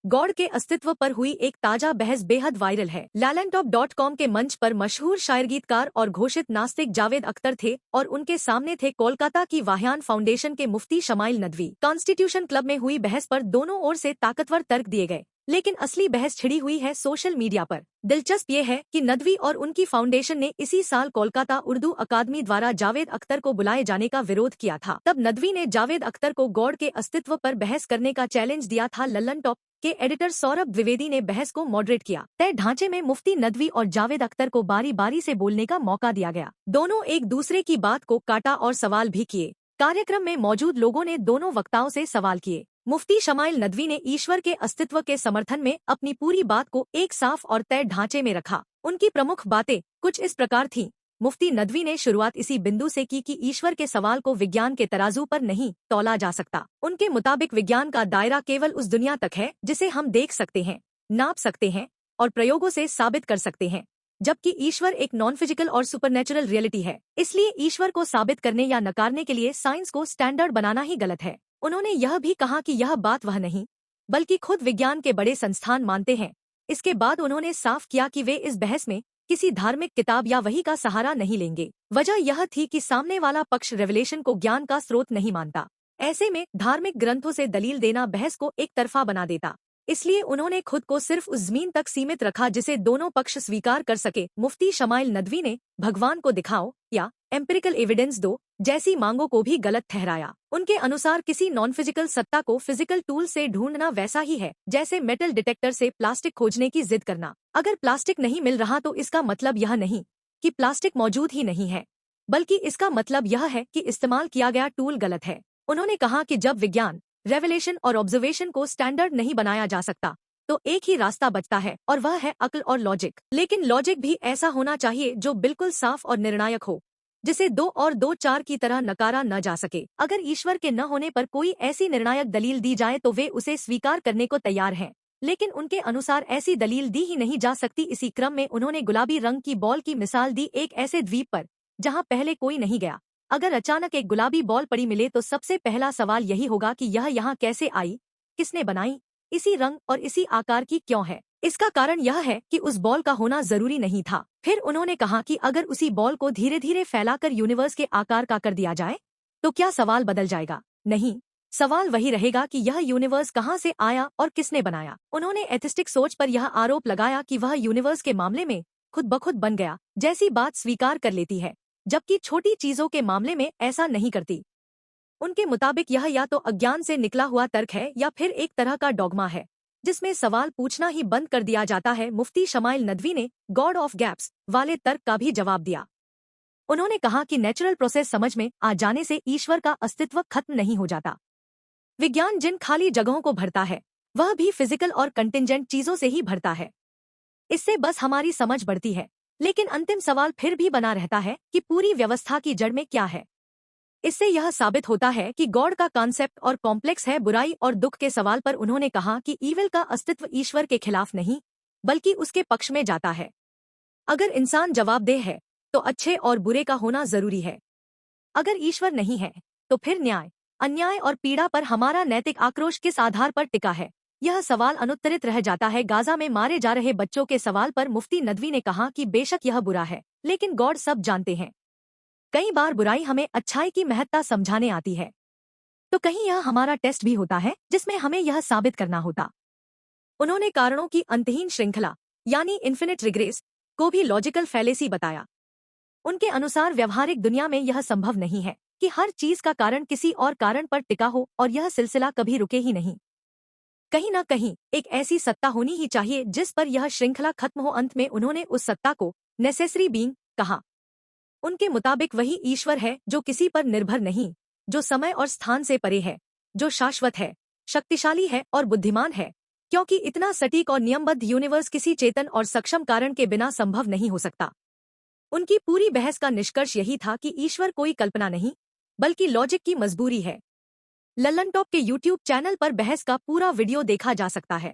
God के अस्तित्व पर हुई एक ताजा बहस बेहद वायरल है। lalentop.com के मंच पर मशहूर शायर, गीतकार और घोषित नास्तिक जावेद अख्तर थे और उनके सामने थे कोलकाता की वाहयान फाउंडेशन के मुफ्ती शमाइल नदवी। कॉन्स्टिट्यूशन क्लब में हुई बहस पर दोनों ओर से ताकतवर तर्क दिए गए, लेकिन असली बहस छिड़ी हुई है सोशल मीडिया पर। दिलचस्प ये है कि नदवी और उनकी फाउंडेशन ने इसी साल कोलकाता उर्दू अकादमी द्वारा जावेद अख्तर को बुलाए जाने का विरोध किया था। तब नदवी ने जावेद अख्तर को गॉड के अस्तित्व पर बहस करने का चैलेंज दिया था। लल्लन टॉप के एडिटर सौरभ द्विवेदी ने बहस को मॉडरेट किया। तय ढांचे में मुफ्ती नदवी और जावेद अख्तर को बारी बारी से बोलने का मौका दिया गया। दोनों एक दूसरे की बात को काटा और सवाल भी किए। कार्यक्रम में मौजूद लोगों ने दोनों वक्ताओं से सवाल किए। मुफ्ती शमाइल नदवी ने ईश्वर के अस्तित्व के समर्थन में अपनी पूरी बात को एक साफ और तय ढांचे में रखा। उनकी प्रमुख बातें कुछ इस प्रकार थीं। मुफ्ती नदवी ने शुरुआत इसी बिंदु से की कि ईश्वर के सवाल को विज्ञान के तराजू पर नहीं तौला जा सकता। उनके मुताबिक विज्ञान का दायरा केवल उस दुनिया तक है जिसे हम देख सकते हैं, नाप सकते हैं और प्रयोगों से साबित कर सकते हैं, जबकि ईश्वर एक नॉन फिजिकल और सुपरनेचुरल रियलिटी है। इसलिए ईश्वर को साबित करने या नकारने के लिए साइंस को स्टैंडर्ड बनाना ही गलत है। उन्होंने यह भी कहा कि यह बात वह नहीं, बल्कि खुद विज्ञान के बड़े संस्थान मानते हैं। इसके बाद उन्होंने साफ किया कि वे इस बहस में किसी धार्मिक किताब या वही का सहारा नहीं लेंगे। वजह यह थी कि सामने वाला पक्ष रेवलेशन को ज्ञान का स्रोत नहीं मानता। ऐसे में धार्मिक ग्रंथों से दलील देना बहस को एक तरफा बना देता। इसलिए उन्होंने खुद को सिर्फ उस जमीन तक सीमित रखा जिसे दोनों पक्ष स्वीकार कर सके। मुफ्ती शमाइल नदवी ने भगवान को दिखाओ या एम्पिरिकल एविडेंस दो जैसी मांगों को भी गलत ठहराया। उनके अनुसार किसी नॉन फिजिकल सत्ता को फिजिकल टूल से ढूंढना वैसा ही है जैसे मेटल डिटेक्टर से प्लास्टिक खोजने की जिद करना। अगर प्लास्टिक नहीं मिल रहा तो इसका मतलब यह नहीं कि प्लास्टिक मौजूद ही नहीं है, बल्कि इसका मतलब यह है कि इस्तेमाल किया गया टूल गलत है। उन्होंने कहा कि जब विज्ञान, रेवलेशन और ऑब्जर्वेशन को स्टैंडर्ड नहीं बनाया जा सकता तो एक ही रास्ता बचता है और वह है अक्ल और लॉजिक। लेकिन लॉजिक भी ऐसा होना चाहिए जो बिल्कुल साफ और निर्णायक हो, जिसे 2 और 2 4 की तरह नकारा न जा सके। अगर ईश्वर के न होने पर कोई ऐसी निर्णायक दलील दी जाए तो वे उसे स्वीकार करने को तैयार हैं, लेकिन उनके अनुसार ऐसी दलील दी ही नहीं जा सकती। इसी क्रम में उन्होंने गुलाबी रंग की बॉल की मिसाल दी, एक ऐसे द्वीप पर जहां पहले कोई नहीं गया। अगर अचानक एक गुलाबी बॉल पड़ी मिले तो सबसे पहला सवाल यही होगा कि यह यहाँ कैसे आई, किसने बनाई, इसी रंग और इसी आकार की क्यों है। इसका कारण यह है कि उस बॉल का होना जरूरी नहीं था। फिर उन्होंने कहा कि अगर उसी बॉल को धीरे धीरे फैलाकर यूनिवर्स के आकार का कर दिया जाए तो क्या सवाल बदल जाएगा? नहीं, सवाल वही रहेगा कि यह यूनिवर्स कहाँ से आया और किसने बनाया। उन्होंने एथिस्टिक सोच पर यह आरोप लगाया कि वह यूनिवर्स के मामले में खुद ब खुद बन गया जैसी बात स्वीकार कर लेती है, जबकि छोटी चीजों के मामले में ऐसा नहीं करती। उनके मुताबिक यह या तो अज्ञान से निकला हुआ तर्क है या फिर एक तरह का डॉगमा है जिसमें सवाल पूछना ही बंद कर दिया जाता है। मुफ्ती शमाइल नदवी ने गॉड ऑफ गैप्स वाले तर्क का भी जवाब दिया। उन्होंने कहा कि नेचुरल प्रोसेस समझ में आ जाने से ईश्वर का अस्तित्व खत्म नहीं हो जाता। विज्ञान जिन खाली जगहों को भरता है वह भी फिजिकल और कंटिंजेंट चीजों से ही भरता है। इससे बस हमारी समझ बढ़ती है, लेकिन अंतिम सवाल फिर भी बना रहता है कि पूरी व्यवस्था की जड़ में क्या है। इससे यह साबित होता है कि गॉड का कॉन्सेप्ट और कॉम्प्लेक्स है। बुराई और दुख के सवाल पर उन्होंने कहा कि ईविल का अस्तित्व ईश्वर के खिलाफ नहीं बल्कि उसके पक्ष में जाता है। अगर इंसान जवाबदेह है तो अच्छे और बुरे का होना जरूरी है। अगर ईश्वर नहीं है तो फिर न्याय, अन्याय और पीड़ा पर हमारा नैतिक आक्रोश किस आधार पर टिका है? यह सवाल अनुत्तरित रह जाता है। गाजा में मारे जा रहे बच्चों के सवाल पर मुफ्ती नदवी ने कहा कि बेशक यह बुरा है, लेकिन गॉड सब जानते हैं। कई बार बुराई हमें अच्छाई की महत्ता समझाने आती है, तो कहीं यह हमारा टेस्ट भी होता है जिसमें हमें यह साबित करना होता। उन्होंने कारणों की अंतहीन श्रृंखला यानी इन्फिनिट रिग्रेस को भी लॉजिकल फैलेसी बताया। उनके अनुसार व्यवहारिक दुनिया में यह संभव नहीं है कि हर चीज का कारण किसी और कारण पर टिका हो और यह सिलसिला कभी रुके ही नहीं। कहीं न कहीं एक ऐसी सत्ता होनी ही चाहिए जिस पर यह श्रृंखला खत्म हो। अंत में उन्होंने उस सत्ता को नेसेसरी बीइंग कहा। उनके मुताबिक वही ईश्वर है जो किसी पर निर्भर नहीं, जो समय और स्थान से परे है, जो शाश्वत है, शक्तिशाली है और बुद्धिमान है, क्योंकि इतना सटीक और नियमबद्ध यूनिवर्स किसी चेतन और सक्षम कारण के बिना संभव नहीं हो सकता। उनकी पूरी बहस का निष्कर्ष यही था कि ईश्वर कोई कल्पना नहीं बल्कि लॉजिक की मजबूरी है। लल्लन टॉप के YouTube चैनल पर बहस का पूरा वीडियो देखा जा सकता है।